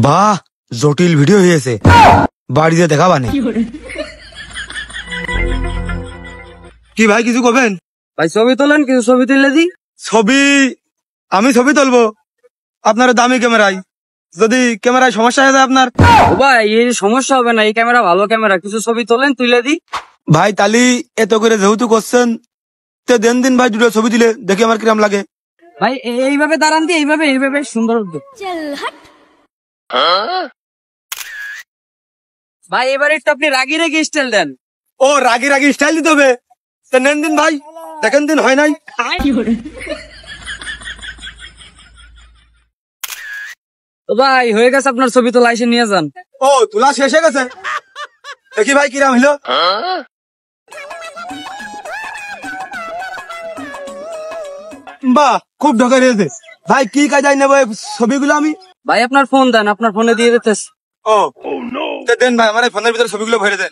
বাহ, জটিল ভিডিও হয়েছে, বাড়িতে দেখাবানি। কি ভাই কিছু করবেন? ভাই ছবি তোলেন, কিছু ছবি তুলে দি। ছবি? আমি ছবি তুলবো আপনার দামি ক্যামেরায়? যদি ক্যামেরায় সমস্যা হয়ে যায় আপনার? ও ভাই এই সমস্যা হবে না, এই ক্যামেরা ভালো ক্যামেরা, কিছু ছবি তোলেন তুলে দি। ভাই তালি এত করে যেহেতু করছেন, তে দেন দিন ভাই দুটো ছবি দিলে দেখি আমার কিরম লাগে। ভাই এইভাবে দাঁড়ান দি, এইভাবে এইভাবে সুন্দর। ভাই এবারে একটু আপনি রাগি রেগে স্টাইল দেন। ও রাগি রাগি স্টাইল দিতে হবে? নেন দিন ভাই, দেখেন দিন হয় নাই। ভাই হয়ে গেছে আপনার ছবি তোলা, এসে নিয়ে যান। ও তোলা শেষ হয়ে গেছে, দেখি ভাই কিরাম হইলো। বাহ, খুব ঢোকা রয়েছে ভাই। কি কাজাই নেবো ছবিগুলো আমি? ভাই আপনার ফোন দেন, আপনার ফোনে দিয়ে দিতেছে। ও দেন ভাই, আমার ফোনের ভিতরে ছবিগুলো ভরে দেন।